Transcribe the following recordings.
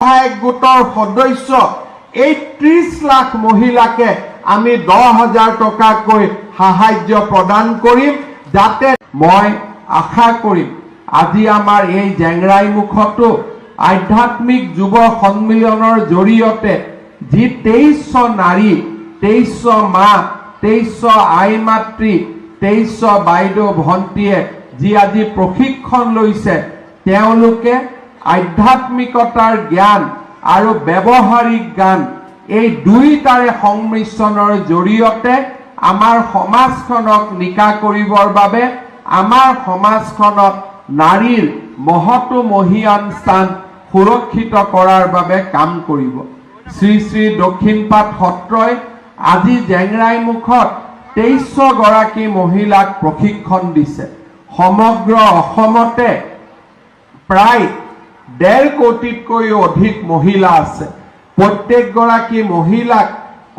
সহায়ক গোটৰ সদস্য এই 30 লাখ মহিলাকে আমি 10,000 টকাকৈ সাহায্য প্ৰদান কৰিম যাতে মই আশা কৰিম আজি আমাৰ এই জেংৰাই মুখতো আধ্যাত্মিক যুৱ সন্মিলনৰ জৰিয়তে যি 2300 নাৰী 2300 মা 2300 আই মাতৃ 2300 বাইদেউ ভণ্টিয়ে যি আজি প্ৰশিক্ষণ লৈছে তেওঁলোকে আধ্যাত্মিকতাৰ জ্ঞান আৰু ব্যৱহাৰিক জ্ঞান এই দুইটাৰে সংমিশ্ৰণৰ জৰিয়তে আমাৰ সমাজখনক নিকা কৰিবৰ বাবে আমাৰ সমাজখনত নাৰীৰ মহৎ মহিয়ান স্থান সুৰক্ষিত কৰাৰ বাবে কাম কৰিব। শ্ৰী শ্ৰী দক্ষিণপাট সত্ৰই আজি জেংৰাই মুখত 2300 গৰাকী মহিলাক প্ৰশিক্ষণ দিছে। সমগ্ৰ অসমতে প্ৰায় 1.5 কোটিতকৈও অধিক মহিলা আছে। প্ৰত্যেক গৰাকী মহিলাক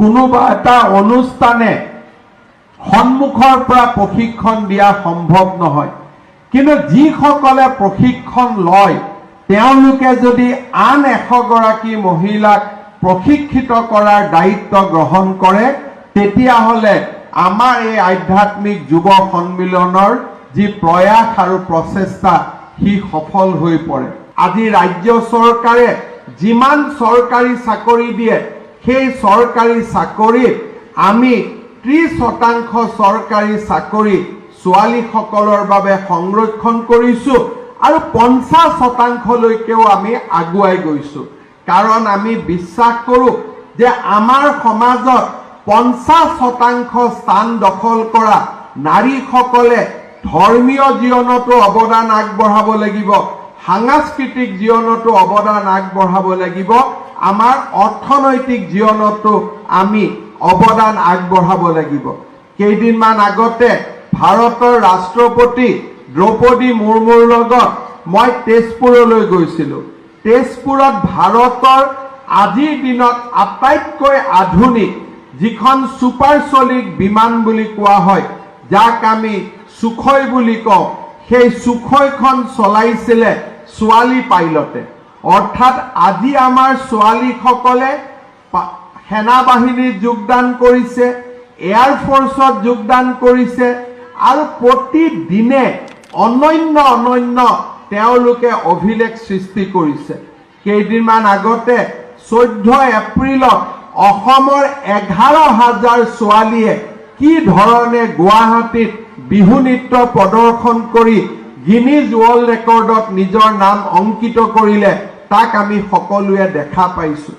কোনোবা এটা অনুষ্ঠানে সন্মুখৰ পৰা প্ৰশিক্ষণ দিয়া সম্ভৱ নহয়, কিন্তু যিসকলে প্ৰশিক্ষণ লয় তেওঁলোকে যদি আন 100 গৰাকী মহিলাক প্ৰশিক্ষিত কৰাৰ দায়িত্ব গ্ৰহণ কৰে তেতিয়াহ'লে আমাৰ এই আধ্যাত্মিক যুৱ সন্মিলনৰ যি প্ৰয়াস আৰু প্ৰচেষ্টা সি সফল হৈ পৰে। আজি ৰাজ্য চৰকাৰে যিমান চৰকাৰী চাকৰি দিয়ে সেই চৰকাৰী চাকৰিত আমি 30% চৰকাৰী চাকৰি ছোৱালীসকলৰ বাবে সংৰক্ষণ কৰিছো আৰু 50% লৈকেও আমি আগুৱাই গৈছো। কাৰণ আমি বিশ্বাস কৰোঁ যে আমাৰ সমাজত 50% স্থান দখল কৰা নাৰীসকলে ধৰ্মীয় জীৱনতো অৱদান আগবঢ়াব লাগিব, সাংস্কৃতিক জীৱনতো অৱদান আগবঢ়াব লাগিব, আমাৰ অৰ্থনৈতিক জীৱনতো আমি অৱদান আগবঢ়াব লাগিব। কেইদিনমান আগতে ভাৰতৰ ৰাষ্ট্ৰপতি দ্ৰৌপদী মুৰ্মুৰ লগত মই তেজপুৰলৈ গৈছিলোঁ। তেজপুৰত ভাৰতৰ আজিৰ দিনত আটাইতকৈ আধুনিক যিখন ছুপাৰছনিক বিমান বুলি কোৱা হয়, যাক আমি সুখয় বুলি কওঁ, সেই সুখয়খন চলাইছিলে ছোৱালী পাইলটে। অৰ্থাৎ আজি আমাৰ ছোৱালীসকলে সেনা বাহিনীত যোগদান কৰিছে, এয়াৰ ফ'ৰ্চত যোগদান কৰিছে আৰু প্ৰতিদিনে অনন্য তেওঁলোকে অভিলেখ সৃষ্টি কৰিছে। কেইদিনমান আগতে 14 এপ্ৰিলত অসমৰ 11,000 ছোৱালীয়ে কি ধৰণে গুৱাহাটীত বিহু নৃত্য প্ৰদৰ্শন কৰি গিনিজ ৱৰ্ল্ড ৰেকৰ্ডত নিজৰ নাম অংকিত কৰিলে তাক আমি সকলোৱে দেখা পাইছো।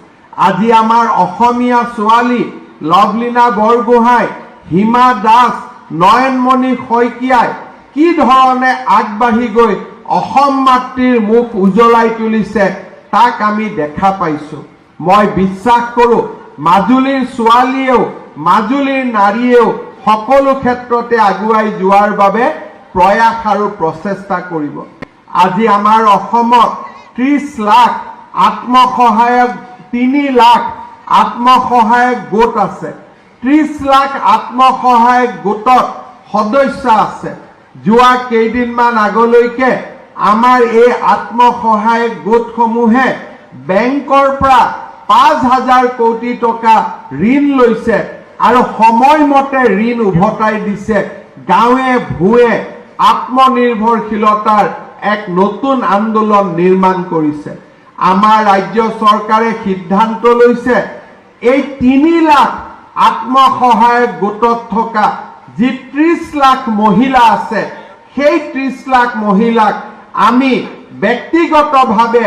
আজি আমাৰ অসমীয়া ছোৱালী লভলীনা বৰগোহাঁই, হিমা দাস, নয়নমণি শইকীয়াই কি ধৰণে আগবাঢ়ি গৈ অসম মাতৃৰ মুখ উজ্বলাই তুলিছে তাক আমি দেখা পাইছো। মই বিশ্বাস কৰোঁ মাজুলীৰ ছোৱালীয়েও মাজুলীৰ নাৰীয়েও সকলো ক্ষেত্ৰতে আগুৱাই যোৱাৰ বাবে প্ৰয়াস আৰু প্ৰচেষ্টা কৰিব। আজি আমাৰ অসমত 30 লাখ আত্মসহায়ক 3 লাখ আত্মসহায়ক গোট আছে। 30 লাখ আত্মসহায়ক গোটত সদস্য আছে। যোৱা কেইদিনমান আগলৈকে আমাৰ এই আত্মসহায়ক গোটসমূহে বেংকৰ পৰা 5,000 কোটি টকা ঋণ লৈছে আৰু সময়মতে ঋণ উভতাই দিছে। গাঁৱে ভূঞে আত্মনিৰ্ভৰশীলতাৰ এক নতুন আন্দোলন নিৰ্মাণ কৰিছে। আমাৰ ৰাজ্য চৰকাৰে সিদ্ধান্ত লৈছে এই 3 লাখ আত্মসহায়ক গোটত থকা যি 30 লাখ মহিলা আছে সেই 30 লাখ মহিলাক আমি ব্যক্তিগতভাৱে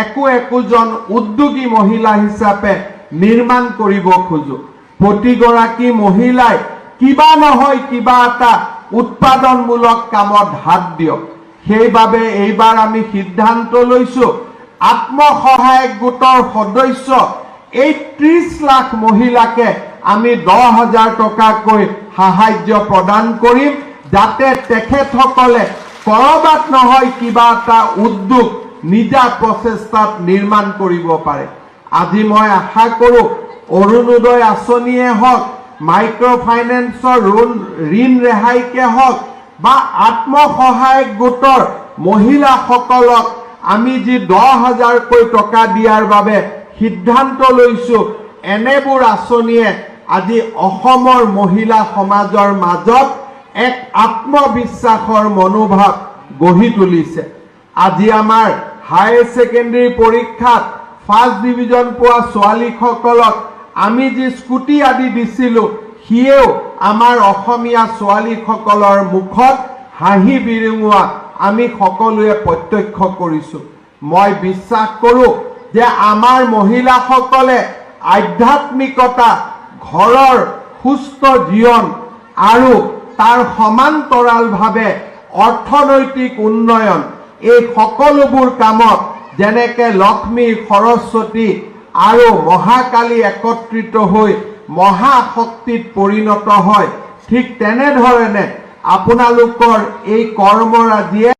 একোজন উদ্যোগী মহিলা হিচাপে নিৰ্মাণ কৰিব খোজো। প্ৰতিগৰাকী মহিলাই কিবা নহয় কিবা এটা উৎপাদনমূলক কামত হাত দিয়ক। সেইবাবে এইবাৰ আমি সিদ্ধান্ত লৈছো আত্মসহায়ক গোটৰ সদস্য এই 30 লাখ মহিলাকে আমি 10,000 টকাকৈ সাহায্য প্ৰদান কৰিম যাতে তেখেতসকলে কৰবাত নহয় কিবা এটা উদ্যোগ নিজা প্ৰচেষ্টাত নিৰ্মাণ কৰিব পাৰে। আজি মই আশা কৰোঁ অৰুণোদয় আঁচনিয়ে হওক, মাইক্ৰ' ফাইনেন্সৰ ঋণ ৰেহাইকে হওক বা আত্মসহায়ক গোটৰ মহিলাসকলক আমি যি 10,000কৈ টকা দিয়াৰ বাবে সিদ্ধান্ত লৈছো এনেবোৰ আঁচনিয়ে আজি অসমৰ মহিলা সমাজৰ মাজত এক আত্মবিশ্বাসৰ মনোভাৱ গঢ়ি তুলিছে। আজি আমাৰ হায়াৰ ছেকেণ্ডাৰী পৰীক্ষাত ফাৰ্ষ্ট ডিভিজন পোৱা ছোৱালীসকলক আমি যি স্কুটি আদি দিছিলোঁ সিয়েও আমাৰ অসমীয়া ছোৱালীসকলৰ মুখত হাঁহি বিৰিঙোৱা আমি সকলোৱে প্ৰত্যক্ষ কৰিছোঁ। মই বিশ্বাস কৰোঁ যে আমাৰ মহিলাসকলে আধ্যাত্মিকতা, ঘৰৰ সুস্থ জীৱন আৰু তাৰ সমান্তৰালভাৱে অৰ্থনৈতিক উন্নয়ন এই সকলোবোৰ কামত যেনেকে লক্ষ্মী, সৰস্বতী আৰু মহাকালী একত্ৰিত হৈ মহাশক্তিত পৰিণত হয়, ঠিক তেনেধৰণে আপোনালোকৰ এই কৰ্মৰাজিয়ে